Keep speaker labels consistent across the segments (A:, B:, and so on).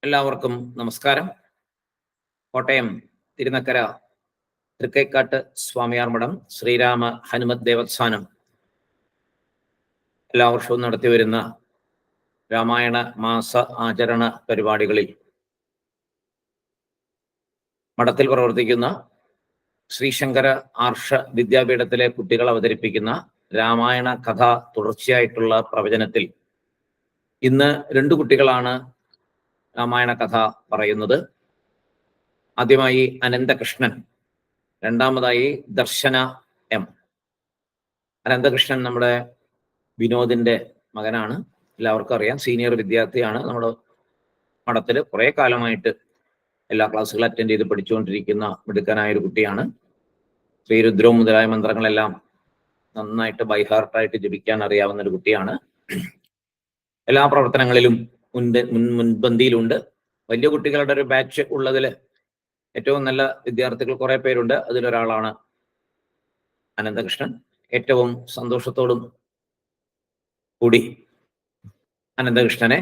A: എല്ലാവർക്കും നമസ്കാരം. കോട്ടയം തിരുനക്കര തൃക്കൈക്കാട്ട് സ്വാമിയാർ മഠം ശ്രീരാമ ഹനുമത് ദേവസ്ഥാനം എല്ലാ വർഷവും നടത്തിവരുന്ന രാമായണ മാസ ആചരണ പരിപാടികളിൽ മഠത്തിൽ പ്രവർത്തിക്കുന്ന ശ്രീശങ്കര ആർഷ വിദ്യാപീഠത്തിലെ കുട്ടികൾ അവതരിപ്പിക്കുന്ന രാമായണ കഥ തുടർച്ചയായിട്ടുള്ള പ്രവചനത്തിൽ ഇന്ന് 2 കുട്ടികളാണ് രാമായണ കഥ പറയുന്നത്. ആദ്യമായി അനന്തകൃഷ്ണൻ, രണ്ടാമതായി ദർശന എം. അനന്തകൃഷ്ണൻ നമ്മുടെ വിനോദിന്റെ മകനാണ്, എല്ലാവർക്കും അറിയാം. സീനിയർ വിദ്യാർത്ഥിയാണ്. നമ്മുടെ മഠത്തിൽ കുറെ കാലമായിട്ട് എല്ലാ ക്ലാസ്സുകളും അറ്റൻഡ് ചെയ്ത് പഠിച്ചുകൊണ്ടിരിക്കുന്ന മിടുക്കനായ ഒരു കുട്ടിയാണ്. ശ്രീരുദ്രവും മുതലായ മന്ത്രങ്ങളെല്ലാം നന്നായിട്ട് ബൈഹാർട്ടായിട്ട് ജപിക്കാൻ അറിയാവുന്ന ഒരു കുട്ടിയാണ്. എല്ലാ പ്രവർത്തനങ്ങളിലും മുൻപന്തിയിലുണ്ട്. വലിയ കുട്ടികളുടെ ഒരു ബാച്ച് ഉള്ളതിൽ ഏറ്റവും നല്ല വിദ്യാർത്ഥികൾ കുറെ പേരുണ്ട്. അതിലൊരാളാണ് അനന്തകൃഷ്ണൻ. ഏറ്റവും സന്തോഷത്തോടും കൂടി അനന്തകൃഷ്ണനെ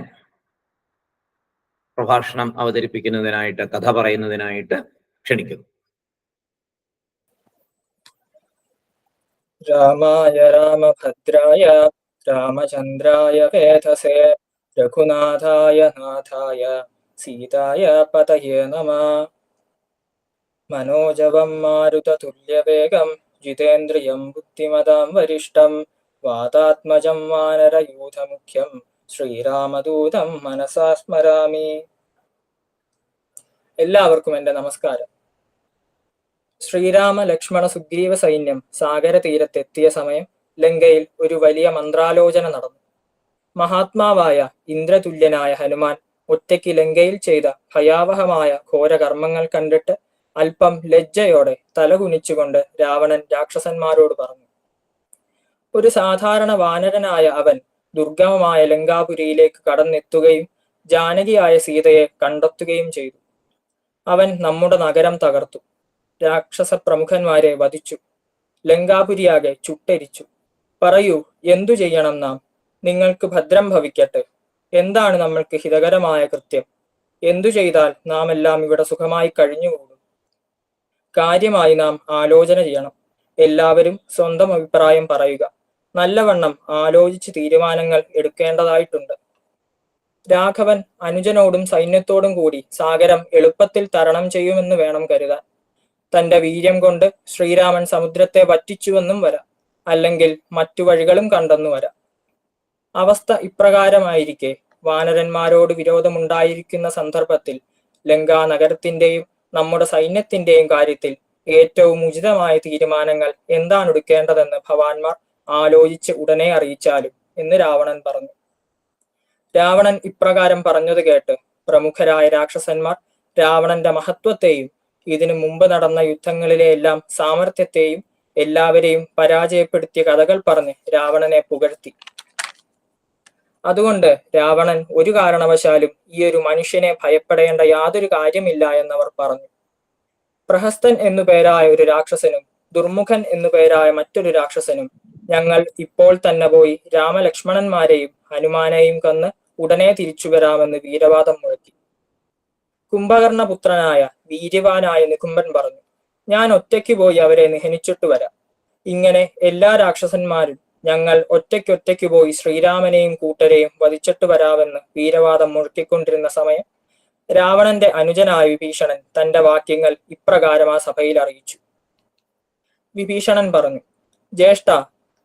A: പ്രഭാഷണം അവതരിപ്പിക്കുന്നതിനായിട്ട്, കഥ പറയുന്നതിനായിട്ട് ക്ഷണിക്കുന്നു.
B: രാമായ രാമഭദ്രായ രാമചന്ദ്രായ വേധസേ രഘുനാഥായ നാഥായ സീതായ പതയേ നമഃ. മനോജവം മാരുതതുല്യവേഗം ജിതേന്ദ്രിയം ബുദ്ധിമതാം വരിഷ്ഠം വാതാത്മജം വാനരയൂഥമുഖ്യം ശ്രീരാമദൂതം മനസാ സ്മരാമി. എല്ലാവർക്കും എൻ്റെ നമസ്കാരം. ശ്രീരാമ ലക്ഷ്മണ സുഗ്രീവ സൈന്യം സാഗര തീരത്തെത്തിയ സമയം ലങ്കയിൽ ഒരു വലിയ മന്ത്രാലോചന നടന്നു. മഹാത്മാവായ ഇന്ദ്രതുല്യനായ ഹനുമാൻ ഒറ്റയ്ക്ക് ലങ്കയിൽ ചെയ്ത ഭയാവഹമായ ഘോരകർമ്മങ്ങൾ കണ്ടിട്ട് അല്പം ലജ്ജയോടെ തലകുനിച്ചുകൊണ്ട് രാവണൻ രാക്ഷസന്മാരോട് പറഞ്ഞു. ഒരു സാധാരണ വാനരനായ അവൻ ദുർഗമമായ ലങ്കാപുരിയിലേക്ക് കടന്നെത്തുകയും ജാനകിയായ സീതയെ കണ്ടെത്തുകയും ചെയ്തു. അവൻ നമ്മുടെ നഗരം തകർത്തു, രാക്ഷസ പ്രമുഖന്മാരെ വധിച്ചു, ലങ്കാപുരിയാകെ ചുട്ടരിച്ചു. പറയൂ, എന്തു ചെയ്യണം നാം? നിങ്ങൾക്ക് ഭദ്രം ഭവിക്കട്ടെ. എന്താണ് നമ്മൾക്ക് ഹിതകരമായ കൃത്യം? എന്തു ചെയ്താൽ നാം എല്ലാം ഇവിടെ സുഖമായി കഴിഞ്ഞുകൂടും? കാര്യമായി നാം ആലോചന ചെയ്യണം. എല്ലാവരും സ്വന്തം അഭിപ്രായം പറയുക. നല്ലവണ്ണം ആലോചിച്ച് തീരുമാനങ്ങൾ എടുക്കേണ്ടതായിട്ടുണ്ട്. രാഘവൻ അനുജനോടും സൈന്യത്തോടും കൂടി സാഗരം എളുപ്പത്തിൽ തരണം ചെയ്യുമെന്ന് വേണം കരുതാൻ. തന്റെ വീര്യം കൊണ്ട് ശ്രീരാമൻ സമുദ്രത്തെ വറ്റിച്ചുവെന്നും വരാം, അല്ലെങ്കിൽ മറ്റു വഴികളും കണ്ടെന്നു വരാം. അവസ്ഥ ഇപ്രകാരമായിരിക്കെ വാനരന്മാരോട് വിരോധമുണ്ടായിരിക്കുന്ന സന്ദർഭത്തിൽ ലങ്കാ നഗരത്തിന്റെയും നമ്മുടെ സൈന്യത്തിന്റെയും കാര്യത്തിൽ ഏറ്റവും ഉചിതമായ തീരുമാനങ്ങൾ എന്താണ് എടുക്കേണ്ടതെന്ന് ഭവാന്മാർ ആലോചിച്ച് ഉടനെ അറിയിച്ചാലും എന്ന് രാവണൻ പറഞ്ഞു. രാവണൻ ഇപ്രകാരം പറഞ്ഞത് കേട്ട് പ്രമുഖരായ രാക്ഷസന്മാർ രാവണന്റെ മഹത്വത്തെയും ഇതിനു മുമ്പ് നടന്ന യുദ്ധങ്ങളിലെ എല്ലാം സാമർത്ഥ്യത്തെയും എല്ലാവരെയും പരാജയപ്പെടുത്തിയ കഥകൾ പറഞ്ഞ് രാവണനെ പുകഴ്ത്തി. അതുകൊണ്ട് രാവണൻ ഒരു കാരണവശാലും ഈ ഒരു മനുഷ്യനെ ഭയപ്പെടേണ്ട യാതൊരു കാര്യമില്ല എന്നവർ പറഞ്ഞു. പ്രഹസ്തൻ എന്നു പേരായ ഒരു രാക്ഷസനും ദുർമുഖൻ എന്നു പേരായ മറ്റൊരു രാക്ഷസനും ഞങ്ങൾ ഇപ്പോൾ തന്നെ പോയി രാമലക്ഷ്മണന്മാരെയും ഹനുമാനെയും കൊന്ന് ഉടനെ തിരിച്ചു വരാമെന്ന് വീരവാദം മുഴക്കി. കുംഭകർണപുത്രനായ വീര്യവാനായ നികുംബൻ പറഞ്ഞു, ഞാൻ ഒറ്റയ്ക്ക് പോയി അവരെ നിഹനിച്ചിട്ട് വരാം. ഇങ്ങനെ എല്ലാ രാക്ഷസന്മാരും ഞങ്ങൾ ഒറ്റയ്ക്കൊറ്റയ്ക്ക് പോയി ശ്രീരാമനെയും കൂട്ടരെയും വധിച്ചിട്ട് വരാമെന്ന് വീരവാദം മുഴക്കിക്കൊണ്ടിരുന്ന സമയം രാവണന്റെ അനുജനായ വിഭീഷണൻ തന്റെ വാക്യങ്ങൾ ഇപ്രകാരം ആ സഭയിൽ അറിയിച്ചു. വിഭീഷണൻ പറഞ്ഞു, ജ്യേഷ്ഠ,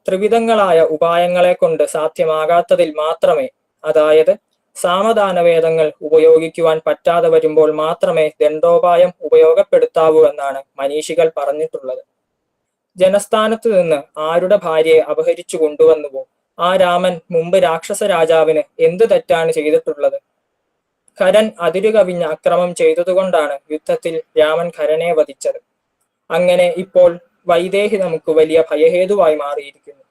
B: ത്രിവിധങ്ങളായ ഉപായങ്ങളെ കൊണ്ട് സാധ്യമാകാത്തതിൽ മാത്രമേ, അതായത് സാമദാനവേദങ്ങൾ ഉപയോഗിക്കുവാൻ പറ്റാതെ വരുമ്പോൾ മാത്രമേ ദണ്ഡോപായം ഉപയോഗപ്പെടുത്താവൂ എന്നാണ് മനീഷികൾ പറഞ്ഞിട്ടുള്ളത്. ജനസ്ഥാനത്ത് നിന്ന് ആരുടെ ഭാര്യയെ അപഹരിച്ചു കൊണ്ടുവന്നുവോ ആ രാമൻ മുമ്പ് രാക്ഷസ രാജാവിന് എന്ത് തെറ്റാണ് ചെയ്തിട്ടുള്ളത്? ഖരൻ അതിരുകവിഞ്ഞ അക്രമം ചെയ്തതുകൊണ്ടാണ് യുദ്ധത്തിൽ രാമൻ ഖരനെ വധിച്ചത്. അങ്ങനെ ഇപ്പോൾ വൈദേഹി നമുക്ക് വലിയ ഭയഹേതുവായി മാറിയിരിക്കുന്നു.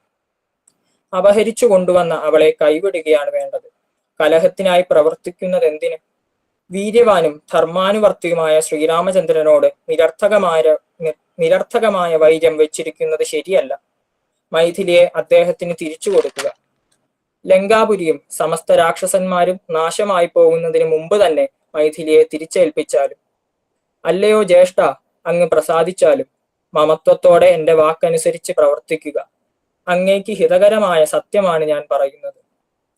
B: അപഹരിച്ചു കൊണ്ടുവന്ന അവളെ കൈവിടുകയാണ് വേണ്ടത്. കലഹത്തിനായി പ്രവർത്തിക്കുന്നത് എന്തിന്? വീര്യവാനും ധർമാനുവർത്തിയുമായ ശ്രീരാമചന്ദ്രനോട് നിരർത്ഥകമായ വൈര്യം വെച്ചിരിക്കുന്നത് ശരിയല്ല. മൈഥിലിയെ അദ്ദേഹത്തിന് തിരിച്ചു കൊടുക്കുക. ലങ്കാപുരിയും സമസ്ത രാക്ഷസന്മാരും നാശമായി പോകുന്നതിന് മുമ്പ് തന്നെ മൈഥിലിയെ തിരിച്ചേൽപ്പിച്ചാലും. അല്ലയോ ജ്യേഷ്ഠ, അങ്ങ് പ്രസാദിച്ചാലും മമത്വത്തോടെ എന്റെ വാക്കനുസരിച്ച് പ്രവർത്തിക്കുക. അങ്ങേക്ക് ഹിതകരമായ സത്യമാണ് ഞാൻ പറയുന്നത്.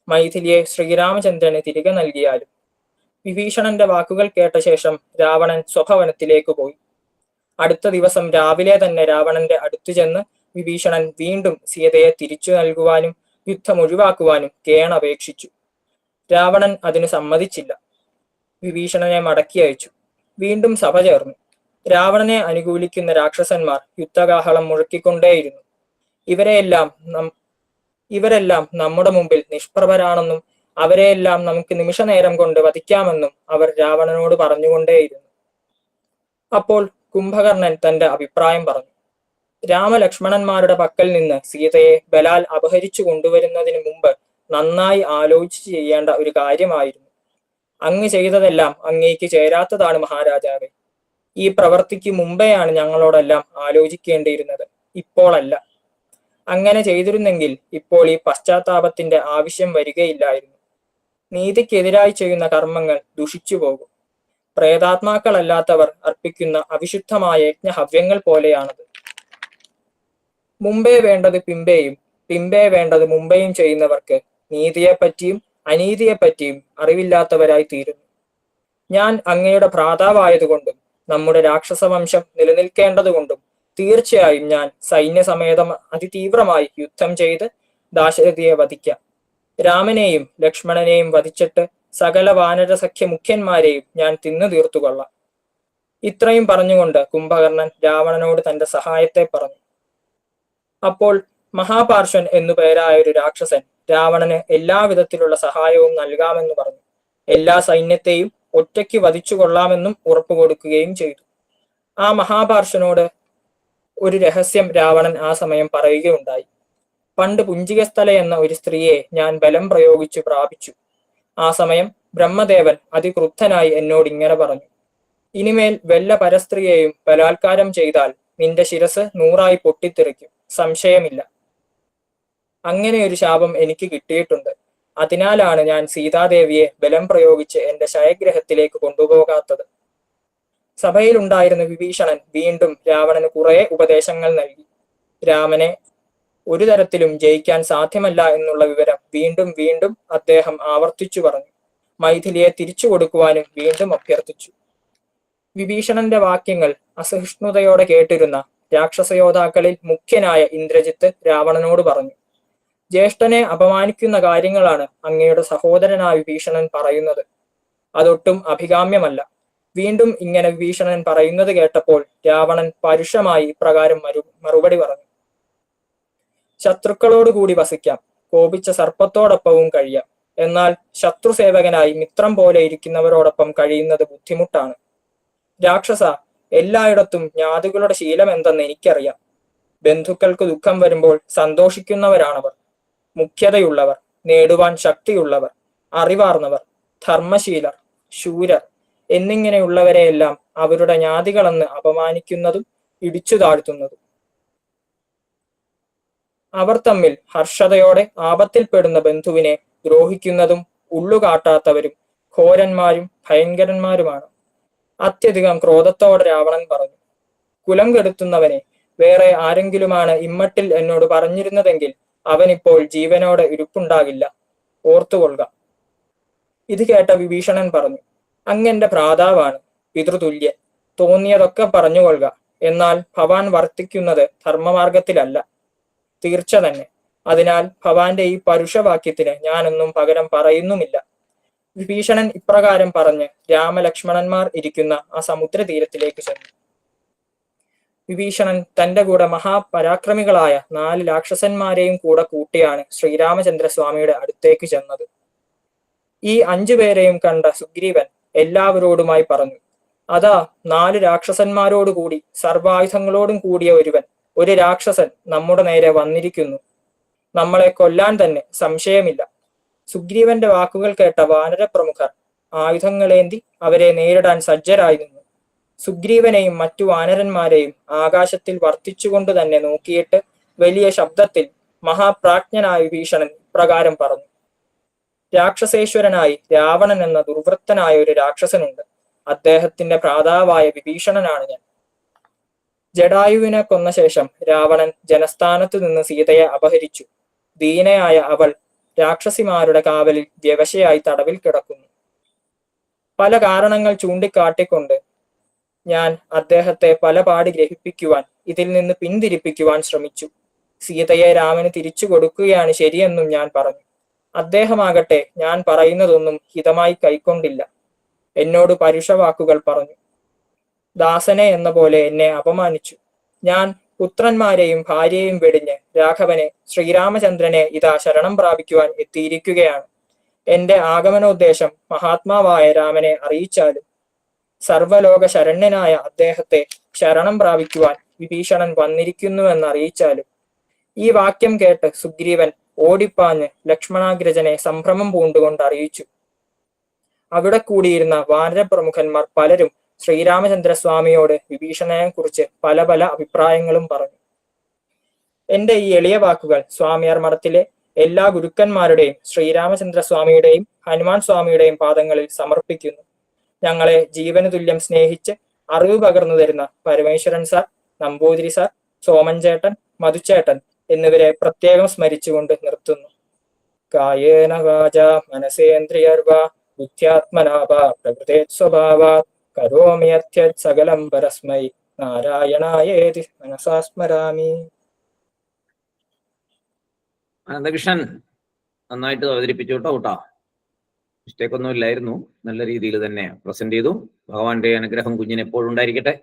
B: മൈഥിലിയെ ശ്രീരാമചന്ദ്രന് തിരികെ നൽകിയാലും. വിഭീഷണന്റെ വാക്കുകൾ കേട്ട ശേഷം രാവണൻ സ്വഭവനത്തിലേക്ക് പോയി. അടുത്ത ദിവസം രാവിലെ തന്നെ രാവണന്റെ അടുത്തു ചെന്ന് വിഭീഷണൻ വീണ്ടും സീതയെ തിരിച്ചു നൽകുവാനും യുദ്ധം ഒഴിവാക്കുവാനും കേണപേക്ഷിച്ചു. രാവണൻ അതിന് സമ്മതിച്ചില്ല. വിഭീഷണനെ മടക്കി അയച്ചു. വീണ്ടും സഭ ചേർന്നു. രാവണനെ അനുകൂലിക്കുന്ന രാക്ഷസന്മാർ യുദ്ധകാഹളം മുഴക്കിക്കൊണ്ടേയിരുന്നു. ഇവരെല്ലാം നമ്മുടെ മുമ്പിൽ നിഷ്പ്രഭരാണെന്നും അവരെയെല്ലാം നമുക്ക് നിമിഷനേരം കൊണ്ട് വധിക്കാമെന്നും അവർ രാവണനോട് പറഞ്ഞുകൊണ്ടേയിരുന്നു. അപ്പോൾ കുംഭകർണൻ തന്റെ അഭിപ്രായം പറഞ്ഞു. രാമലക്ഷ്മണന്മാരുടെ പക്കൽ നിന്ന് സീതയെ ബലാൽ അപഹരിച്ചു കൊണ്ടുവരുന്നതിന് മുമ്പ് നന്നായി ആലോചിച്ച് ചെയ്യേണ്ട ഒരു കാര്യമായിരുന്നു. അങ്ങ് ചെയ്തതെല്ലാം അങ്ങേക്ക് ചേരാത്തതാണ് മഹാരാജാവേ. ഈ പ്രവൃത്തിക്ക് മുമ്പെയാണ് ഞങ്ങളോടെല്ലാം ആലോചിക്കേണ്ടിയിരുന്നത്, ഇപ്പോഴല്ല. അങ്ങനെ ചെയ്തിരുന്നെങ്കിൽ ഇപ്പോൾ ഈ പശ്ചാത്താപത്തിന്റെ ആവശ്യം വരികയില്ലായിരുന്നു. നീതിക്കെതിരായി ചെയ്യുന്ന കർമ്മങ്ങൾ ദുഷിച്ചു പോകും. പ്രേതാത്മാക്കളല്ലാത്തവർ അർപ്പിക്കുന്ന അവിശുദ്ധമായ യജ്ഞഹവ്യങ്ങൾ പോലെയാണത്. മുമ്പേ വേണ്ടത് പിമ്പേയും പിമ്പേ വേണ്ടത് മുമ്പേയും ചെയ്യുന്നവർക്ക് നീതിയെപ്പറ്റിയും അനീതിയെപ്പറ്റിയും അറിവില്ലാത്തവരായി തീരുന്നു. ഞാൻ അങ്ങയുടെ ഭ്രാതാവായതുകൊണ്ടും നമ്മുടെ രാക്ഷസവംശം നിലനിൽക്കേണ്ടതുകൊണ്ടും തീർച്ചയായും ഞാൻ സൈന്യസമേതം അതിതീവ്രമായി യുദ്ധം ചെയ്ത് ദാശരഥിയെ വധിക്കാം. രാമനെയും ലക്ഷ്മണനെയും വധിച്ചിട്ട് സകല വാനരസഖ്യ മുഖ്യന്മാരെയും ഞാൻ തിന്നു തീർത്തുകൊള്ളാം. ഇത്രയും പറഞ്ഞുകൊണ്ട് കുംഭകർണൻ രാവണനോട് തന്റെ സഹായത്തെ പറഞ്ഞു. അപ്പോൾ മഹാപാർശ്വൻ എന്നു പേരായ ഒരു രാക്ഷസൻ രാവണന് എല്ലാവിധത്തിലുള്ള സഹായവും നൽകാമെന്ന് പറഞ്ഞു. എല്ലാ സൈന്യത്തെയും ഒറ്റയ്ക്ക് വധിച്ചു കൊള്ളാമെന്നും ഉറപ്പു കൊടുക്കുകയും ചെയ്തു. ആ മഹാപാർശ്വനോട് ഒരു രഹസ്യം രാവണൻ ആ സമയം പറയുകയുണ്ടായി. പണ്ട് പുഞ്ചികസ്ഥല എന്ന ഒരു സ്ത്രീയെ ഞാൻ ബലം പ്രയോഗിച്ചു പ്രാപിച്ചു. ആ സമയം ബ്രഹ്മദേവൻ അതിക്രുദ്ധനായി എന്നോട് ഇങ്ങനെ പറഞ്ഞു: ഇനിമേൽ വല്ല പരസ്ത്രീയെയും ബലാത്കാരം ചെയ്താൽ നിന്റെ ശിരസ് 100 പൊട്ടിത്തെറിക്കും, സംശയമില്ല. അങ്ങനെ ഒരു ശാപം എനിക്ക് കിട്ടിയിട്ടുണ്ട്. അതിനാലാണ് ഞാൻ സീതാദേവിയെ ബലം പ്രയോഗിച്ച് എന്റെ ശയഗ്രഹത്തിലേക്ക് കൊണ്ടുപോകാത്തത്. സഭയിലുണ്ടായിരുന്ന വിഭീഷണൻ വീണ്ടും രാവണന് കുറെ ഉപദേശങ്ങൾ നൽകി. രാമനെ ഒരു തരത്തിലും ജയിക്കാൻ സാധ്യമല്ല എന്നുള്ള വിവരം വീണ്ടും വീണ്ടും അദ്ദേഹം ആവർത്തിച്ചു പറഞ്ഞു. മൈഥിലിയെ തിരിച്ചു കൊടുക്കുവാനും വീണ്ടും അഭ്യർത്ഥിച്ചു. വിഭീഷണന്റെ വാക്യങ്ങൾ അസഹിഷ്ണുതയോടെ കേട്ടിരുന്ന രാക്ഷസയോദ്ധാക്കളിൽ മുഖ്യനായ ഇന്ദ്രജിത്ത് രാവണനോട് പറഞ്ഞു: ജ്യേഷ്ഠനെ അപമാനിക്കുന്ന കാര്യങ്ങളാണ് അങ്ങയുടെ സഹോദരനായ വിഭീഷണൻ പറയുന്നത്. അതൊട്ടും അഭികാമ്യമല്ല. വീണ്ടും ഇങ്ങനെ വിഭീഷണൻ പറയുന്നത് കേട്ടപ്പോൾ രാവണൻ പരുഷമായി ഇപ്രകാരം മറുപടി പറഞ്ഞു: ശത്രുക്കളോടുകൂടി വസിക്കാം, കോപിച്ച സർപ്പത്തോടൊപ്പവും കഴിയാം. എന്നാൽ ശത്രുസേവകനായി മിത്രം പോലെ ഇരിക്കുന്നവരോടൊപ്പം കഴിയുന്നത് ബുദ്ധിമുട്ടാണ്. രാക്ഷസ, എല്ലായിടത്തും ജ്ഞാതികളുടെ ശീലം എന്തെന്ന് എനിക്കറിയാം. ബന്ധുക്കൾക്ക് ദുഃഖം വരുമ്പോൾ സന്തോഷിക്കുന്നവരാണവർ. മുഖ്യതയുള്ളവർ, നേടുവാൻ ശക്തിയുള്ളവർ, അറിവാർന്നവർ, ധർമ്മശീലർ, ശൂരർ എന്നിങ്ങനെയുള്ളവരെയെല്ലാം അവരുടെ ജ്ഞാതികളെന്ന് അപമാനിക്കുന്നതും ഇടിച്ചു താഴ്ത്തുന്നതും. അവർ തമ്മിൽ ഹർഷതയോടെ ആപത്തിൽപ്പെടുന്ന ബന്ധുവിനെ ദ്രോഹിക്കുന്നതും ഉള്ളുകാട്ടാത്തവരും ഘോരന്മാരും ഭയങ്കരന്മാരുമാണ്. അത്യധികം ക്രോധത്തോടെ രാവണൻ പറഞ്ഞു: കുലം കെടുത്തുന്നവനെ, വേറെ ആരെങ്കിലുമാണ് ഇമ്മട്ടിൽ എന്നോട് പറഞ്ഞിരുന്നതെങ്കിൽ അവനിപ്പോൾ ജീവനോടെ ഇരിപ്പുണ്ടാകില്ല, ഓർത്തുകൊള്ളുക. ഇത് കേട്ട വിഭീഷണൻ പറഞ്ഞു: അങ്ങെന്റെ ഭ്രാതാവാണ്, പിതൃതുല്യൻ, തോന്നിയതൊക്കെ പറഞ്ഞുകൊള്ളുക. എന്നാൽ ഭവാൻ വർത്തിക്കുന്നത് ധർമ്മമാർഗത്തിലല്ല, തീർച്ച തന്നെ. അതിനാൽ ഭവാന്റെ ഈ പരുഷവാക്യത്തിന് ഞാനൊന്നും പകരം പറയുന്നുമില്ല. വിഭീഷണൻ ഇപ്രകാരം പറഞ്ഞ് രാമലക്ഷ്മണന്മാർ ഇരിക്കുന്ന ആ സമുദ്രതീരത്തിലേക്ക് ചെന്നു. വിഭീഷണൻ തന്റെ കൂടെ മഹാപരാക്രമികളായ 4 രാക്ഷസന്മാരെയും കൂടെ കൂട്ടിയാണ് ശ്രീരാമചന്ദ്രസ്വാമിയുടെ അടുത്തേക്ക് ചെന്നത്. ഈ 5 പേരെയും കണ്ട സുഗ്രീവൻ എല്ലാവരോടുമായി പറഞ്ഞു: അതാ 4 രാക്ഷസന്മാരോടുകൂടി സർവായുധങ്ങളോടും കൂടിയ ഒരു രാക്ഷസൻ നമ്മുടെ നേരെ വന്നിരിക്കുന്നു. നമ്മളെ കൊല്ലാൻ തന്നെ, സംശയമില്ല. സുഗ്രീവന്റെ വാക്കുകൾ കേട്ട വാനരപ്രമുഖർ ആയുധങ്ങളേന്തി അവരെ നേരിടാൻ സജ്ജരായി നിന്നു. സുഗ്രീവനെയും മറ്റു വാനരന്മാരെയും ആകാശത്തിൽ വർത്തിച്ചുകൊണ്ട് തന്നെ നോക്കിയിട്ട് വലിയ ശബ്ദത്തിൽ മഹാപ്രാജ്ഞനായ വിഭീഷണൻ ഇപ്രകാരം പറഞ്ഞു: രാക്ഷസേശ്വരനായി രാവണൻ എന്ന ദുർവൃത്തനായ ഒരു രാക്ഷസനുണ്ട്. അദ്ദേഹത്തിന്റെ ഭ്രാതാവായ വിഭീഷണനാണ് ഞാൻ. ജടായുവിനെ കൊന്ന ശേഷം രാവണൻ ജനസ്ഥാനത്തു നിന്ന് സീതയെ അപഹരിച്ചു. ദീനയായ അവൾ രാക്ഷസിമാരുടെ കാവലിൽ വ്യവശയായി തടവിൽ കിടക്കുന്നു. പല കാരണങ്ങൾ ചൂണ്ടിക്കാട്ടിക്കൊണ്ട് ഞാൻ അദ്ദേഹത്തെ പലപാടി ഗ്രഹിപ്പിക്കുവാൻ, ഇതിൽ നിന്ന് പിന്തിരിപ്പിക്കുവാൻ ശ്രമിച്ചു. സീതയെ രാമന് തിരിച്ചു കൊടുക്കുകയാണ് ശരിയെന്നും ഞാൻ പറഞ്ഞു. അദ്ദേഹമാകട്ടെ ഞാൻ പറയുന്നതൊന്നും ഹിതമായി കൈക്കൊണ്ടില്ല. എന്നോട് പരുഷവാക്കുകൾ പറഞ്ഞു. ദാസനെ എന്ന പോലെ എന്നെ അപമാനിച്ചു. ഞാൻ പുത്രന്മാരെയും ഭാര്യയെയും വെടിഞ്ഞ് രാഘവനെ, ശ്രീരാമചന്ദ്രനെ ഇതാ ശരണം പ്രാപിക്കുവാൻ എത്തിയിരിക്കുകയാണ്. എന്റെ ആഗമനോദ്ദേശം മഹാത്മാവായ രാമനെ അറിയിച്ചാലും സർവലോക ശരണ്യനായ അദ്ദേഹത്തെ ശരണം പ്രാപിക്കുവാൻ വിഭീഷണൻ വന്നിരിക്കുന്നുവെന്നറിയിച്ചാലും. ഈ വാക്യം കേട്ട് സുഗ്രീവൻ ഓടിപ്പാഞ്ഞ് ലക്ഷ്മണാഗ്രജനെ സംഭ്രമം പൂണ്ടുകൊണ്ട് അറിയിച്ചു. അവിടെ കൂടിയിരുന്ന വാനരപ്രമുഖന്മാർ പലരും ശ്രീരാമചന്ദ്രസ്വാമിയോട് വിഭീഷണനെ കുറിച്ച് പല പല അഭിപ്രായങ്ങളും പറഞ്ഞു. എന്റെ ഈ എളിയ വാക്കുകൾ സ്വാമിയാർ മഠത്തിലെ എല്ലാ ഗുരുക്കന്മാരുടെയും ശ്രീരാമചന്ദ്രസ്വാമിയുടെയും ഹനുമാൻ സ്വാമിയുടെയും പാദങ്ങളിൽ സമർപ്പിക്കുന്നു. ഞങ്ങളെ ജീവന് തുല്യം സ്നേഹിച്ച് അറിവ് പകർന്നു തരുന്ന പരമേശ്വരൻ സാർ, നമ്പൂതിരി സാർ, സോമൻ ചേട്ടൻ, മധുചേട്ടൻ എന്നിവരെ പ്രത്യേകം സ്മരിച്ചുകൊണ്ട് നിർത്തുന്നു. കായേന വാചാ മനസേന്ദ്രിയർവാ ബുദ്ധ്യാത്മനാവാ പ്രകൃതേത് സ്വഭാവാത് കരോമി യദ്യത് സകലം പരസ്മൈ നാരായണായേതി മനസാ സ്മരാമി.
A: അനന്തകൃഷ്ണൻ നന്നായിട്ട് അവതരിപ്പിച്ചു കേട്ടോ. മിസ്റ്റേക്ക് ഒന്നും ഇല്ലായിരുന്നു. നല്ല രീതിയിൽ തന്നെ പ്രസന്റ് ചെയ്തു. ഭഗവാന്റെ അനുഗ്രഹം കുഞ്ഞിന് എപ്പോഴും ഉണ്ടായിരിക്കട്ടെ.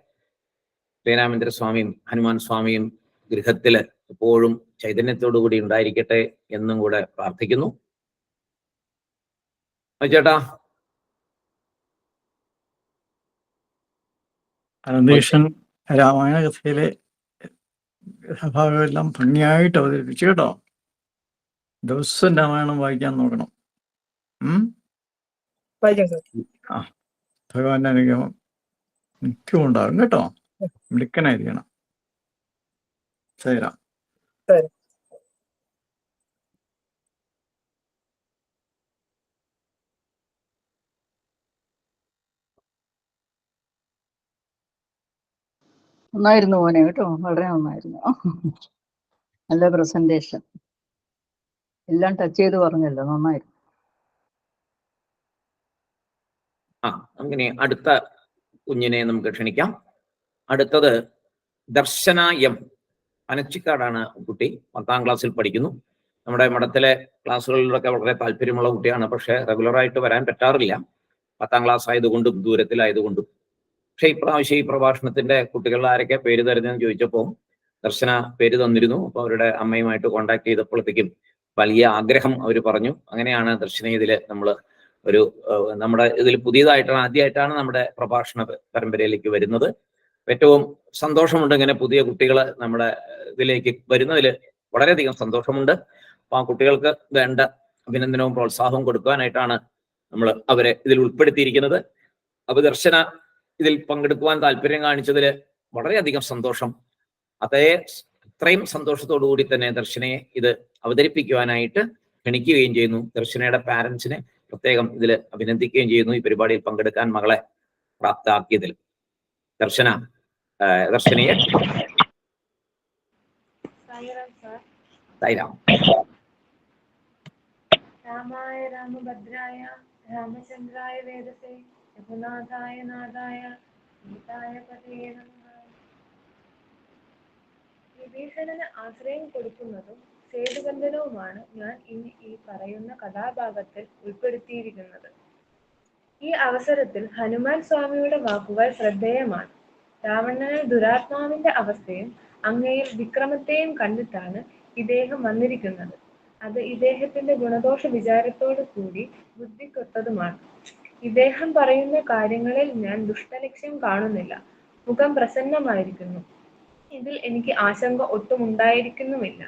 A: ശ്രീരാമേന്ദ്ര സ്വാമിയും ഹനുമാൻ സ്വാമിയും ഗൃഹത്തില് എപ്പോഴും ചൈതന്യത്തോടു കൂടി ഉണ്ടായിരിക്കട്ടെ എന്നും കൂടെ പ്രാർത്ഥിക്കുന്നു. ചേട്ടാ.
C: അനന്തകൃഷ്ണൻ രാമായണ കഥയിലെ ഭാഗമെല്ലാം ഭംഗിയായിട്ട് അവതരിപ്പിച്ചു കേട്ടോ. ദിവസം രാമായണം വായിക്കാൻ നോക്കണം. ആ, ഭഗവാന്റെ അനുഗ്രഹം മിക്കവും ഉണ്ടാകും കേട്ടോ. മിടുക്കനായിരിക്കണം. ശരിയാ.
D: നന്നായിരുന്നു മോനെ കേട്ടോ, വളരെ നന്നായിരുന്നു. നല്ല പ്രസന്റേഷൻ, എല്ലാം ടച്ച് ചെയ്ത് പറഞ്ഞല്ലോ, നന്നായിരുന്നു.
A: അങ്ങനെ അടുത്ത കുഞ്ഞിനെ നമുക്ക് ക്ഷണിക്കാം. അടുത്തത് ദർശന എം. പനച്ചിക്കാടാണ് കുട്ടി. 10ാം ക്ലാസ്സിൽ പഠിക്കുന്നു. നമ്മുടെ മഠത്തിലെ ക്ലാസ്സുകളിലൊക്കെ വളരെ താല്പര്യമുള്ള കുട്ടിയാണ്. പക്ഷെ റെഗുലറായിട്ട് വരാൻ പറ്റാറില്ല, 10ാം ക്ലാസ് ആയതുകൊണ്ടും ദൂരത്തിലായതുകൊണ്ടും. പക്ഷെ ഇപ്രാവശ്യം ഈ പ്രഭാഷണത്തിന്റെ കുട്ടികളിൽ ആരൊക്കെ പേര് തരുന്നതെന്ന് ചോദിച്ചപ്പോൾ ദർശന പേര് തന്നിരുന്നു. അപ്പൊ അവരുടെ അമ്മയുമായിട്ട് കോണ്ടാക്ട് ചെയ്തപ്പോഴത്തേക്കും വലിയ ആഗ്രഹം അവർ പറഞ്ഞു. അങ്ങനെയാണ് ദർശന ഇതില് നമ്മുടെ ഇതിൽ പുതിയതായിട്ടാണ്, ആദ്യമായിട്ടാണ് നമ്മുടെ പ്രഭാഷണ പരമ്പരയിലേക്ക് വരുന്നത്. ഏറ്റവും സന്തോഷമുണ്ട് ഇങ്ങനെ പുതിയ കുട്ടികൾ നമ്മുടെ ഇതിലേക്ക് വരുന്നതിൽ വളരെയധികം സന്തോഷമുണ്ട്. അപ്പൊ ആ കുട്ടികൾക്ക് വേണ്ട അഭിനന്ദനവും പ്രോത്സാഹവും കൊടുക്കാനായിട്ടാണ് നമ്മൾ അവരെ ഇതിൽ ഉൾപ്പെടുത്തിയിരിക്കുന്നത്. അപ്പൊ ദർശന ഇതിൽ പങ്കെടുക്കുവാൻ താല്പര്യം കാണിച്ചതിൽ വളരെയധികം സന്തോഷം. അത്രയും സന്തോഷത്തോടു കൂടി തന്നെ ദർശനയെ ഇത് അവതരിപ്പിക്കുവാനായിട്ട് ക്ഷണിക്കുകയും ചെയ്യുന്നു. ദർശനയുടെ പാരന്റ്സിനെ പ്രത്യേകം ഇതിൽ അഭിനന്ദിക്കുകയും ചെയ്യുന്നു, ഈ പരിപാടിയിൽ പങ്കെടുക്കാൻ മകളെ പ്രാപ്തമാക്കിയതിൽ. ദർശനയെ
E: രാമായ രാമഭദ്രായ രാമചന്ദ്രായ വേദസേ രഘുനാഥായ നാഥായ സീതായ പതയേ നമഃ. വിഭീഷണന് ആശ്രയം കൊടുക്കുന്നതും സേതുബന്ധനവുമാണ് ഞാൻ ഇനി ഈ പറയുന്ന കഥാഭാഗത്തിൽ ഉൾപ്പെടുത്തിയിരിക്കുന്നത്. ഈ അവസരത്തിൽ ഹനുമാൻ സ്വാമിയുടെ വാക്കുകൾ ശ്രദ്ധേയമാണ്. രാവണന് ദുരാത്മാവിന്റെ അവസ്ഥയും അങ്ങയിൽ വിക്രമത്തെയും കണ്ടിട്ടാണ് ഇദ്ദേഹം വന്നിരിക്കുന്നത്. അത് ഇദ്ദേഹത്തിന്റെ ഗുണദോഷ വിചാരത്തോടു കൂടി ബുദ്ധിക്കൊത്തതുമാണ്. ഇദ്ദേഹം പറയുന്ന കാര്യങ്ങളിൽ ഞാൻ ദുഷ്ടലക്ഷ്യം കാണുന്നില്ല. മുഖം പ്രസന്നമായിരിക്കുന്നു. ഇതിൽ എനിക്ക് ആശങ്ക ഒട്ടും ഉണ്ടായിരിക്കുന്നുമില്ല.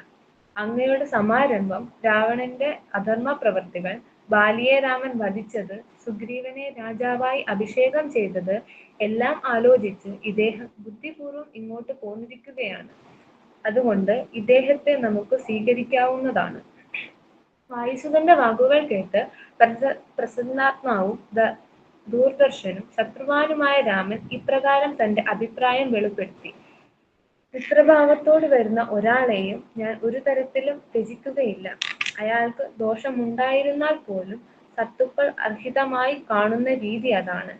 E: അങ്ങയുടെ സമാരംഭം, രാവണന്റെ അധർമ്മ പ്രവൃത്തികൾ, ബാലിയെ രാമൻ വധിച്ചത്, സുഗ്രീവനെ രാജാവായി അഭിഷേകം ചെയ്തത് എല്ലാം ആലോചിച്ച് ഇദ്ദേഹം ബുദ്ധിപൂർവം ഇങ്ങോട്ട് പോന്നിരിക്കുകയാണ്. അതുകൊണ്ട് ഇദ്ദേഹത്തെ നമുക്ക് സ്വീകരിക്കാവുന്നതാണ്. വായുസുതന്റെ വാക്കുകൾ കേട്ട് പ്രസന്നാത്മാവും ദൂർദർശനും ശത്രുവാനുമായ രാമൻ ഇപ്രകാരം തന്റെ അഭിപ്രായം വെളിപ്പെടുത്തി: മിത്രഭാവത്തോട് വരുന്ന ഒരാളെയും ഞാൻ ഒരു തരത്തിലും ത്യജിക്കുകയില്ല. അയാൾക്ക് ദോഷമുണ്ടായിരുന്നാൽ പോലും സത്തുക്കൾ അർഹിതമായി കാണുന്ന രീതി അതാണ്.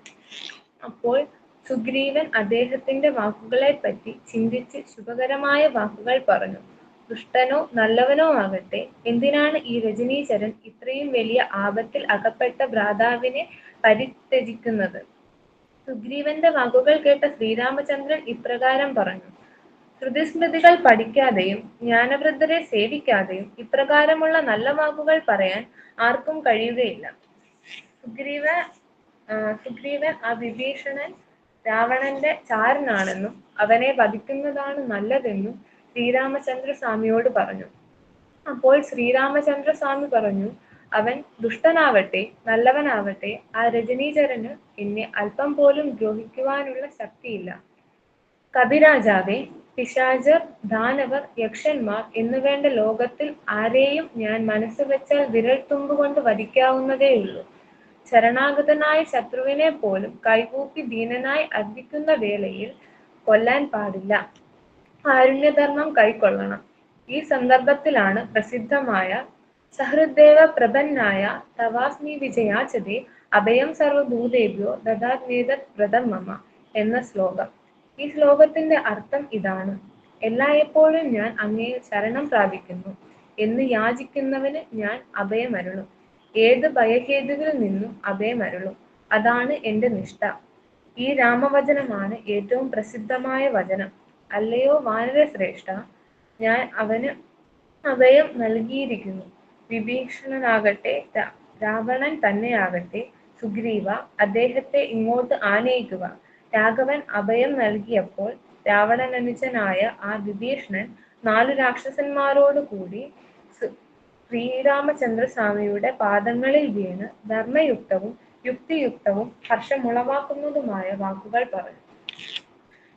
E: അപ്പോൾ സുഗ്രീവൻ അദ്ദേഹത്തിന്റെ വാക്കുകളെപ്പറ്റി ചിന്തിച്ച് ശുഭകരമായ വാക്കുകൾ പറഞ്ഞു. ദുഷ്ടനോ നല്ലവനോ ആകട്ടെ, എന്തിനാണ് ഈ രജനീചരൻ ഇത്രയും വലിയ ആപത്തിൽ അകപ്പെട്ട ഭ്രാതാവിനെ പരിത്യജിക്കുന്നത്? സുഗ്രീവന്റെ വാക്കുകൾ കേട്ട ശ്രീരാമചന്ദ്രൻ ഇപ്രകാരം പറഞ്ഞു: ശ്രുതിസ്മൃതികൾ പഠിക്കാതെയും ജ്ഞാനവൃദ്ധരെ സേവിക്കാതെയും ഇപ്രകാരമുള്ള നല്ല വാക്കുകൾ പറയാൻ ആർക്കും കഴിയുകയില്ല. സുഗ്രീവൻ ആ വിഭീഷണൻ രാവണന്റെ ചാരനാണെന്നും അവനെ വധിക്കുന്നതാണ് നല്ലതെന്നും ശ്രീരാമചന്ദ്രസ്വാമിയോട് പറഞ്ഞു. അപ്പോൾ ശ്രീരാമചന്ദ്രസ്വാമി പറഞ്ഞു: അവൻ ദുഷ്ടനാവട്ടെ നല്ലവനാവട്ടെ, ആ രജനീചരന് എന്നെ അല്പം പോലും ദ്രോഹിക്കുവാനുള്ള ശക്തിയില്ല. കപിരാജാവേ, പിശാചർ, ദാനവർ, യക്ഷന്മാർ എന്നുവേണ്ട ലോകത്തിൽ ആരെയും ഞാൻ മനസ്സ് വെച്ചാൽ വിരൽ തുമ്പുകൊണ്ട് വധിക്കാവുന്നതേയുള്ളൂ. ശരണാഗതനായ ശത്രുവിനെ പോലും കൈകൂപ്പി ദീനനായി അർപ്പിക്കുന്ന വേളയിൽ കൊല്ലാൻ പാടില്ല. കാരുണ്യധർമ്മം കൈക്കൊള്ളണം. ഈ സന്ദർഭത്തിലാണ് പ്രസിദ്ധമായ സഹൃദേവ പ്രപന്നായ തവാസ്മി വിജയാചതേ അഭയം സർവഭൂതേഭ്യോ ദദാത്മേതത് വ്രതം മമ എന്ന ശ്ലോകം. ഈ ശ്ലോകത്തിന്റെ അർത്ഥം ഇതാണ്: എല്ലായ്പ്പോഴും ഞാൻ അങ്ങയെ ശരണം പ്രാപിക്കുന്നു എന്ന് യാചിക്കുന്നവന് ഞാൻ അഭയമരുളും. ഏത് ഭയഹേതുവിൽ നിന്നും അഭയമരുളും. അതാണ് എന്റെ നിഷ്ഠ. ഈ രാമവചനമാണ് ഏറ്റവും പ്രസിദ്ധമായ വചനം. അല്ലയോ വാനരശ്രേഷ്ഠ, ഞാൻ അവന് അഭയം നൽകിയിരിക്കുന്നു. വിഭീഷണനാകട്ടെ രാവണൻ തന്നെയാകട്ടെ, സുഗ്രീവ, അദ്ദേഹത്തെ ഇങ്ങോട്ട് ആനയിക്കുക. രാഘവൻ അഭയം നൽകിയപ്പോൾ രാവണനുജനായ ആ വിഭീഷണൻ 4 രാക്ഷസന്മാരോട് കൂടി ശ്രീരാമചന്ദ്രസ്വാമിയുടെ പാദങ്ങളിൽ വീണ് ധർമ്മയുക്തവും യുക്തിയുക്തവും ഹർഷമുളവാക്കുന്നതുമായ വാക്കുകൾ പറഞ്ഞു.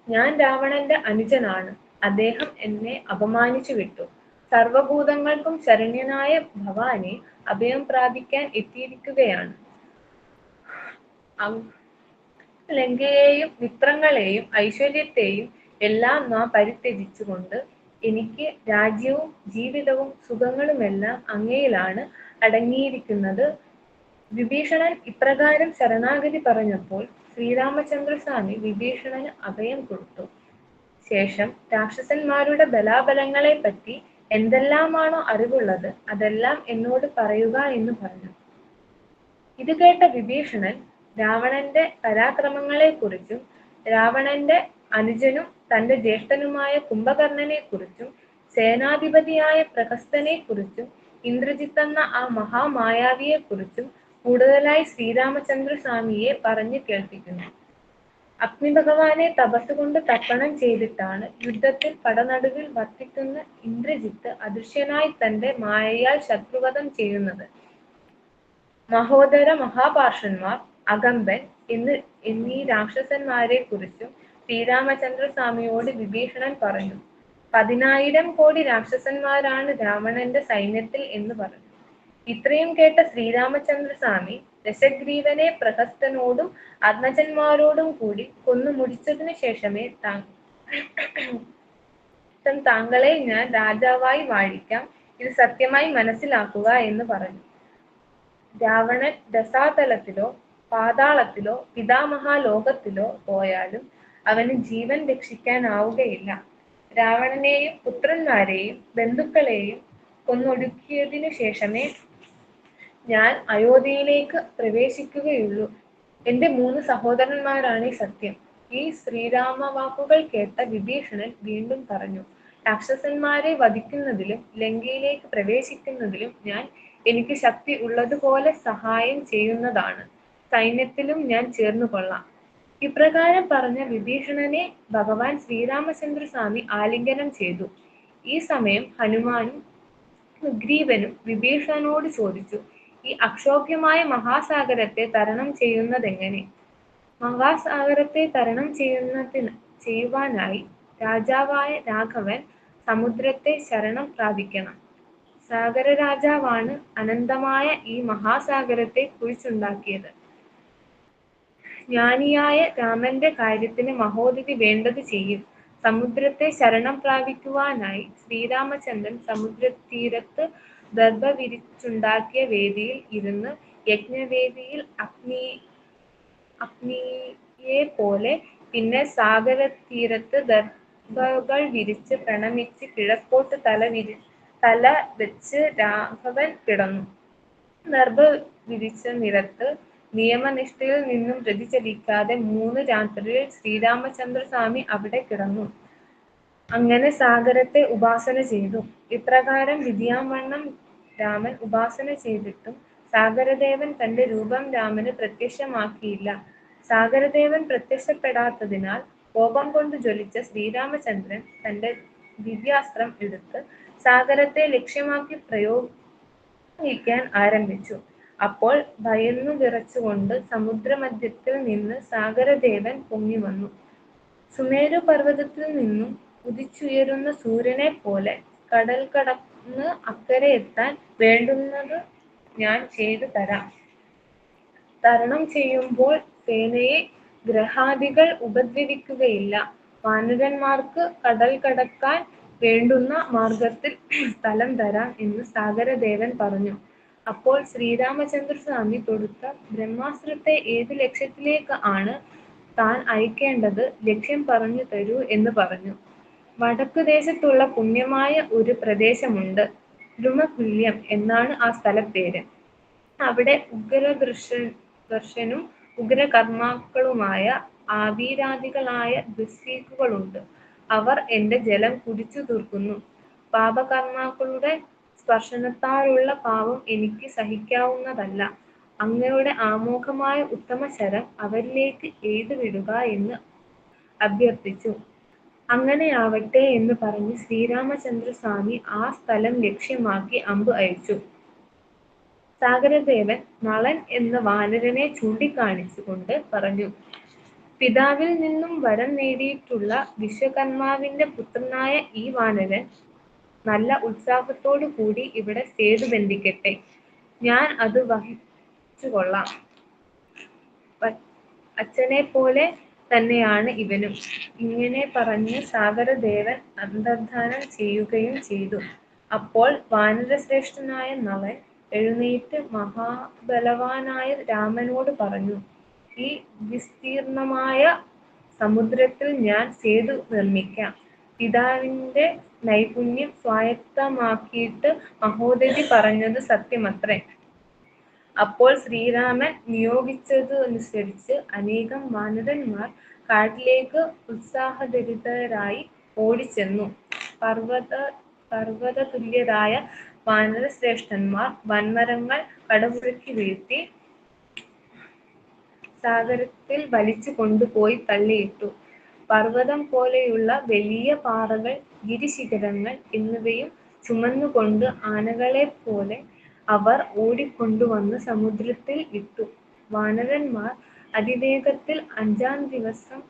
E: ഞാൻ രാവണന്റെ അനുജനാണ്. അദ്ദേഹം എന്നെ അപമാനിച്ചു വിട്ടു. സർവഭൂതങ്ങൾക്കും ശരണ്യനായ ഭവാനെ അഭയം പ്രാപിക്കാൻ എത്തിയിരിക്കുകയാണ്. ലങ്കയെയും മിത്രങ്ങളെയും ഐശ്വര്യത്തെയും എല്ലാം നാം പരിത്യജിച്ചുകൊണ്ട് എനിക്ക് രാജ്യവും ജീവിതവും സുഖങ്ങളുമെല്ലാം അങ്ങയിലാണ് അടങ്ങിയിരിക്കുന്നത്. വിഭീഷണൻ ഇപ്രകാരം ശരണാഗതി പറഞ്ഞപ്പോൾ ശ്രീരാമചന്ദ്രസ്വാമി വിഭീഷണന് അഭയം കൊടുത്തു. ശേഷം രാക്ഷസന്മാരുടെ ബലാബലങ്ങളെ പറ്റി എന്തെല്ലാമാണോ അറിവുള്ളത് അതെല്ലാം എന്നോട് പറയുക എന്ന് പറഞ്ഞു. ഇത് കേട്ട വിഭീഷണൻ രാവണന്റെ പരാക്രമങ്ങളെക്കുറിച്ചും രാവണന്റെ അനുജനും തന്റെ ജ്യേഷ്ഠനുമായ കുംഭകർണനെ കുറിച്ചും സേനാധിപതിയായ പ്രഹസ്തനെ കുറിച്ചും ഇന്ദ്രജിത്ത് ആ മഹാമായാവിയെ കുറിച്ചും കൂടുതലായി ശ്രീരാമചന്ദ്രസ്വാമിയെ പറഞ്ഞു കേൾപ്പിക്കുന്നു. അഗ്നിഭഗവാനെ തപസ്സുകൊണ്ട് തർപ്പണം ചെയ്തിട്ടാണ് യുദ്ധത്തിൽ പടനടുവിൽ വർത്തിക്കുന്ന ഇന്ദ്രജിത്ത് അദൃശ്യനായി തന്റെ മായയാൽ ശത്രുവധം ചെയ്യുന്നത്. മഹോദര മഹാപാർഷന്മാർ, അകമ്പൻ എന്നീ രാക്ഷസന്മാരെ കുറിച്ചും ശ്രീരാമചന്ദ്രസ്വാമിയോട് വിഭീഷണൻ പറഞ്ഞു. 10,000 കോടി രാക്ഷസന്മാരാണ് രാവണന്റെ സൈന്യത്തിൽ എന്ന് പറഞ്ഞു. ഇത്രയും കേട്ട ശ്രീരാമചന്ദ്രസ്വാമി ദശഗ്രീവനെ പ്രഹസ്തനോടും ആത്മജന്മാരോടും കൂടി കൊന്നു മുടിച്ചതിനു ശേഷമേ താങ്കളെ ഞാൻ രാജാവായി വാഴിക്കാം. ഇത് സത്യമായി മനസ്സിലാക്കുക എന്ന് പറഞ്ഞു. രാവണൻ രസാതലത്തിലോ പാതാളത്തിലോ പിതാമഹാലോകത്തിലോ പോയാലും അവന് ജീവൻ രക്ഷിക്കാനാവുകയില്ല. രാവണനെയും പുത്രന്മാരെയും ബന്ധുക്കളെയും കൊന്നൊടുക്കിയതിനു ശേഷമേ ഞാൻ അയോധ്യയിലേക്ക് പ്രവേശിക്കുകയുള്ളൂ. എന്റെ 3 സഹോദരന്മാരാണ് സത്യം. ഈ ശ്രീരാമ വാക്കുകൾ കേട്ട വിഭീഷണൻ വീണ്ടും പറഞ്ഞു: രാക്ഷസന്മാരെ വധിക്കുന്നതിലും ലങ്കയിലേക്ക് പ്രവേശിക്കുന്നതിലും ഞാൻ എനിക്ക് ശക്തി ഉള്ളതുപോലെ സഹായം ചെയ്യുന്നതാണ്. സൈന്യത്തിലും ഞാൻ ചേർന്നുകൊള്ളാം. ഇപ്രകാരം പറഞ്ഞ വിഭീഷണനെ ഭഗവാൻ ശ്രീരാമചന്ദ്രസ്വാമി ആലിംഗനം ചെയ്തു. ഈ സമയം ഹനുമാനും സുഗ്രീവനും വിഭീഷണനോട് ചോദിച്ചു: ഈ അക്ഷോഭ്യമായ മഹാസാഗരത്തെ തരണം ചെയ്യുന്നതെങ്ങനെ? മഹാസാഗരത്തെ തരണം ചെയ്യുവാനായി രാജാവായ രാഘവൻ സമുദ്രത്തെ ശരണം പ്രാപിക്കണം. സാഗര രാജാവാണ് അനന്തമായ ഈ മഹാസാഗരത്തെ കുഴിച്ചുണ്ടാക്കിയത്. ജ്ഞാനിയായ രാമന്റെ കാര്യത്തിന് മഹോദധി വേണ്ടത് ചെയ്യും. സമുദ്രത്തെ ശരണം പ്രാപിക്കുവാനായി ശ്രീരാമചന്ദ്രൻ സമുദ്രതീരത്ത് ദർഭ വിരിച്ചുണ്ടാക്കിയ വേദിയിൽ ഇരുന്ന് യജ്ഞവേദിയിൽ അഗ്നിയെ പോലെ, പിന്നെ സാഗരതീരത്ത് ദർഭകൾ വിരിച്ച് പ്രണമിച്ച് കിഴക്കോട്ട് തല വെച്ച് രാഘവൻ കിടന്നു. ദർഭ വിരിച്ച നിലത്ത് നിയമനിഷ്ഠയിൽ നിന്നും വ്യതിചലിക്കാതെ 3 രാത്രിയിൽ ശ്രീരാമചന്ദ്രസ്വാമി അവിടെ കിടന്നു. അങ്ങനെ സാഗരത്തെ ഉപാസന ചെയ്തു. ഇപ്രകാരം വിധിയാവണ്ണം രാമൻ ഉപാസന ചെയ്തിട്ടും സാഗരദേവൻ തന്റെ രൂപം രാമന് പ്രത്യക്ഷമാക്കിയില്ല. സാഗരദേവൻ പ്രത്യക്ഷപ്പെടാത്തതിനാൽ കോപം കൊണ്ട് ജ്വലിച്ച ശ്രീരാമചന്ദ്രൻ തന്റെ ദിവ്യാസ്ത്രം എടുത്ത് സാഗരത്തെ ലക്ഷ്യമാക്കി പ്രയോഗിക്കാൻ ആരംഭിച്ചു. അപ്പോൾ ഭയന്നു വിറച്ചുകൊണ്ട് സമുദ്രമധ്യത്തിൽ നിന്ന് സാഗരദേവൻ പൊങ്ങി വന്നു. സുമേരു പർവ്വതത്തിൽ നിന്നും ഉദിച്ചുയരുന്ന സൂര്യനെ പോലെ കടൽ കടന്ന് അക്കരെ എത്താൻ വേണ്ടുന്നത് ഞാൻ ചെയ്തു തരാം. തരണം ചെയ്യുമ്പോൾ സേനയെ ഗ്രഹാദികൾ ഉപദ്രവിക്കുകയില്ല. വാനരന്മാർക്ക് കടൽ കടക്കാൻ വേണ്ടുന്ന മാർഗത്തിൽ സ്ഥലം തരാം എന്ന് സാഗരദേവൻ പറഞ്ഞു. അപ്പോൾ ശ്രീരാമചന്ദ്രസ്വാമി തൊടുത്ത ബ്രഹ്മാസ്ത്രത്തെ ഏത് ലക്ഷ്യത്തിലേക്ക് ആണ് താൻ അയക്കേണ്ടത്, ലക്ഷ്യം പറഞ്ഞു തരൂ എന്ന് പറഞ്ഞു. വടക്കു ദേശത്തുള്ള പുണ്യമായ ഒരു പ്രദേശമുണ്ട്. ദ്രുമകുല്യം എന്നാണ് ആ സ്ഥലപ്പേര്. അവിടെ ഉഗ്രദർശനും ഉഗ്രകർമാക്കളുമായ ആവീരാദികളായ ദസ്വീകുകളുണ്ട്. അവർ എന്റെ ജലം കുടിച്ചു തീർക്കുന്നു. പാപകർമാക്കളുടെ സ്പർശനത്താലുള്ള പാപം എനിക്ക് സഹിക്കാവുന്നതല്ല. അങ്ങയുടെ ആമോഘമായ ഉത്തമശരം അവരിലേക്ക് എയ്തു വിടുക എന്ന് അഭ്യർത്ഥിച്ചു. അങ്ങനെയാവട്ടെ എന്ന് പറഞ്ഞ് ശ്രീരാമചന്ദ്രസ്വാമി ആ സ്ഥലം ലക്ഷ്യമാക്കി അമ്പ് അയച്ചു. സാഗരദേവൻ നളൻ എന്ന വാനരനെ ചൂണ്ടിക്കാണിച്ചുകൊണ്ട് പറഞ്ഞു, പിതാവിൽ നിന്നും വരം നേടിയിട്ടുള്ള വിശ്വകർമാവിന്റെ പുത്രനായ ഈ വാനരൻ നല്ല ഉത്സാഹത്തോടു കൂടി ഇവിടെ സേതു ബന്ധിക്കട്ടെ. ഞാൻ അത് വഹിച്ചുകൊള്ളാം. അച്ഛനെ പോലെ തന്നെയാണ് ഇവനും. ഇങ്ങനെ പറഞ്ഞ് സാഗരദേവൻ അന്തർധാനം ചെയ്യുകയും ചെയ്തു. അപ്പോൾ വാനരശ്രേഷ്ഠനായ നളൻ എഴുന്നേറ്റ് മഹാബലവാനായ രാമനോട് പറഞ്ഞു, ഈ വിസ്തീർണമായ സമുദ്രത്തിൽ ഞാൻ സേതു നിർമ്മിക്കാം. പിതാവിന്റെ നൈപുണ്യം സ്വായത്തമാക്കിയിട്ട് മഹോദധി പറഞ്ഞത് സത്യമത്രേ. അപ്പോൾ ശ്രീരാമൻ നിയോഗിച്ചതനുസരിച്ച് അനേകം വാനരന്മാർ കാട്ടിലേക്ക് ഉത്സാഹഭരിതരായി ഓടിച്ചെന്നു. പർവ്വതതുല്യരായ വാനരശ്രേഷ്ഠന്മാർ വൻമരങ്ങൾ കടപുഴക്കി വീഴ്ത്തി സാഗരത്തിൽ വലിച്ചു കൊണ്ടുപോയി തള്ളിയിട്ടു. പർവ്വതം പോലെയുള്ള വലിയ പാറകൾ, ഗിരിശിഖരങ്ങൾ എന്നിവയും ചുമന്നുകൊണ്ട് ആനകളെ പോലെ അവർ ഓടിക്കൊണ്ടുവന്ന് സമുദ്രത്തിൽ ഇട്ടു. വാനരന്മാർ അതിവേഗത്തിൽ 5-ാം ദിവസം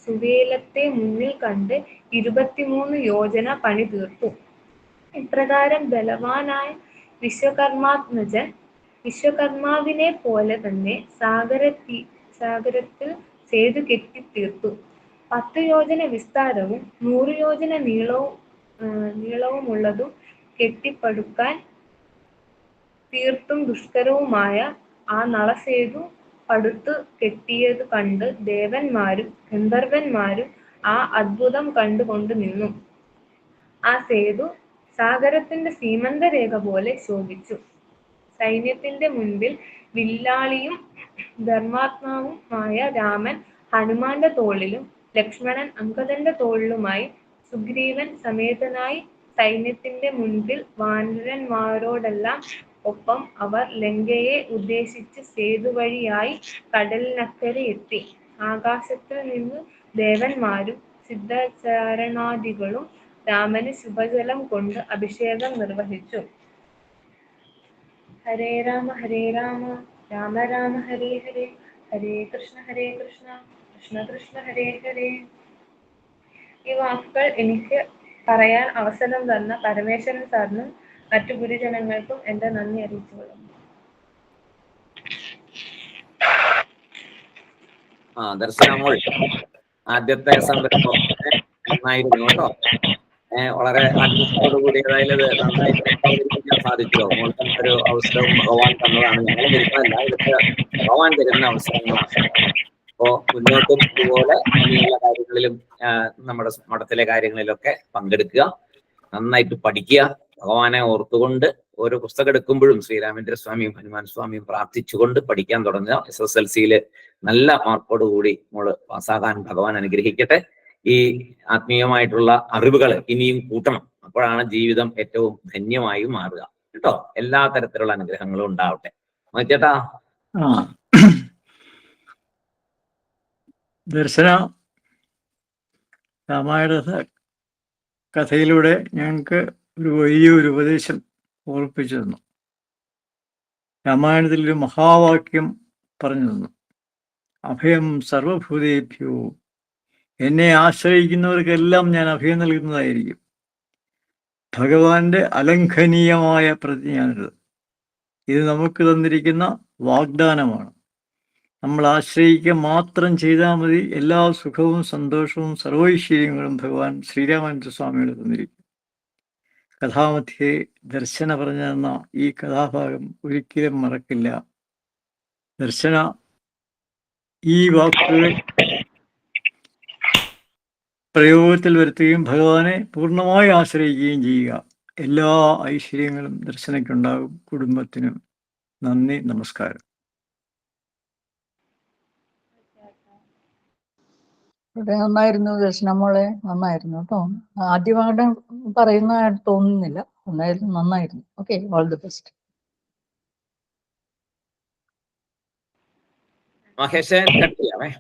E: സുവേലത്തെ മുന്നിൽ കണ്ട് 23 യോജന പണി തീർത്തു. ഇപ്രകാരം ബലവാനായ വിശ്വകർമാത്മജൻ വിശ്വകർമാവിനെ പോലെ തന്നെ സാഗരത്തിൽ സേതു കെട്ടിത്തീർത്തു. 10 യോജന വിസ്താരവും 100 യോജന നീളവുമുള്ളതും കെട്ടിപ്പടുക്കാൻ തീർത്തും ദുഷ്കരവുമായ ആ നളസേതു പടുത്തു കെട്ടിയതു കണ്ട് ദേവന്മാരും ഗന്ധർവന്മാരും ആ അദ്ഭുതം കണ്ടുകൊണ്ട് നിന്നു. ആ സേതു സാഗരത്തിന്റെ സീമന്തരേഖ പോലെ ശോഭിച്ചു. സൈന്യത്തിന്റെ മുൻപിൽ വില്ലാളിയും ധർമാത്മാവുമായ രാമൻ ഹനുമാന്റെ തോളിലും ലക്ഷ്മണൻ അങ്കദന്റെ തോളിലുമായി സുഗ്രീവൻ സമേതനായി സൈന്യത്തിന്റെ മുൻപിൽ വാനരന്മാരോടെല്ലാം ഒപ്പം അവർ ലങ്കയെ ഉദ്ദേശിച്ച് സേതുവഴിയായി കടലിനക്കരെ എത്തി. ആകാശത്തിൽ നിന്ന് ദേവന്മാരും സിദ്ധചാരണാദികളും രാമന് ശുഭജലം കൊണ്ട് അഭിഷേകം നിർവഹിച്ചു. ഹരേ രാമ രാമ രാമ ഹരേ ഹരേ, ഹരേ കൃഷ്ണ കൃഷ്ണ കൃഷ്ണ ഹരേ ഹരേ. ഈ വാക്കുകൾ എനിക്ക് പറയാൻ അവസരം തന്ന പരമേശ്വരൻ സാറിനും മറ്റു ഗുരുജനങ്ങൾക്കും എന്റെ നന്ദി അറിയിച്ചു കൊള്ളുന്നു.
A: ദർശനമോൾ ആദ്യത്തെ സംരംഭം നന്നായിരുന്നു കേട്ടോ. വളരെ ആത്മീയത്തോടുകൂടി അതായത് നന്നായിട്ട് അവതരിപ്പിക്കാൻ സാധിച്ചല്ലോ. മോൾക്ക് ഒരു അവസരവും ഭഗവാൻ തന്നതാണ്. ഞങ്ങൾ വരുന്നതല്ല, ഇതൊക്കെ ഭഗവാൻ തരുന്ന അവസരങ്ങളാണ്. അപ്പോ മുന്നോട്ടും ഇതുപോലെ ഇനിയുള്ള കാര്യങ്ങളിലും നമ്മുടെ മഠത്തിലെ കാര്യങ്ങളിലൊക്കെ പങ്കെടുക്കുക, നന്നായിട്ട് പഠിക്കുക, ഭഗവാനെ ഓർത്തുകൊണ്ട് ഓരോ പുസ്തകം എടുക്കുമ്പോഴും ശ്രീരാമേന്ദ്ര സ്വാമിയും ഹനുമാൻ സ്വാമിയും പ്രാർത്ഥിച്ചുകൊണ്ട് പഠിക്കാൻ തുടങ്ങുക. SSLC നല്ല മാർക്കോടുകൂടി മോള് പാസ്സാകാൻ ഭഗവാൻ അനുഗ്രഹിക്കട്ടെ. ഈ ആത്മീയമായിട്ടുള്ള അറിവുകൾ ഇനിയും കൂട്ടണം. അപ്പോഴാണ് ജീവിതം ഏറ്റവും ധന്യമായി മാറുക കേട്ടോ. എല്ലാ തരത്തിലുള്ള അനുഗ്രഹങ്ങളും ഉണ്ടാവട്ടെ. ചേട്ടാ,
C: ദർശന രാമായണ കഥയിലൂടെ ഞങ്ങൾക്ക് ഒരു വലിയൊരു ഉപദേശം ഓർപ്പിച്ചു തന്നു. രാമായണത്തിലൊരു മഹാവാക്യം പറഞ്ഞു തന്നു. അഭയം സർവഭൂതേഭ്യോ, എന്നെ ആശ്രയിക്കുന്നവർക്കെല്ലാം ഞാൻ അഭയം നൽകുന്നതായിരിക്കും. ഭഗവാന്റെ അലംഘനീയമായ പ്രതിജ്ഞയാണിത്. ഇത് നമുക്ക് തന്നിരിക്കുന്ന വാഗ്ദാനമാണ്. നമ്മൾ ആശ്രയിക്കുക മാത്രം ചെയ്താൽ മതി. എല്ലാ സുഖവും സന്തോഷവും സർവൈശ്വര്യങ്ങളും ഭഗവാൻ ശ്രീരാമചന്ദ്ര സ്വാമിയോട് തന്നിരിക്കും. കഥാമധ്യേ ദർശന പറഞ്ഞു തന്ന ഈ കഥാഭാഗം ഒരിക്കലും മറക്കില്ല. ദർശന ഈ വാക്കുകൾ പ്രയോഗത്തിൽ വരുത്തുകയും ഭഗവാനെ പൂർണ്ണമായി ആശ്രയിക്കുകയും ചെയ്യുക. എല്ലാ ഐശ്വര്യങ്ങളും ദർശനയ്ക്കുണ്ടാകും. കുടുംബത്തിനും നന്ദി, നമസ്കാരം.
D: വളരെ നന്നായിരുന്നു ദർശനമോളെ, നന്നായിരുന്നു കേട്ടോ. ആദ്യമായിട്ട് പറയുന്നതായിട്ട് തോന്നുന്നില്ല. നന്നായിരുന്നു. Okay, all the best.
A: Maheshan cut ചെയ്യാമേ.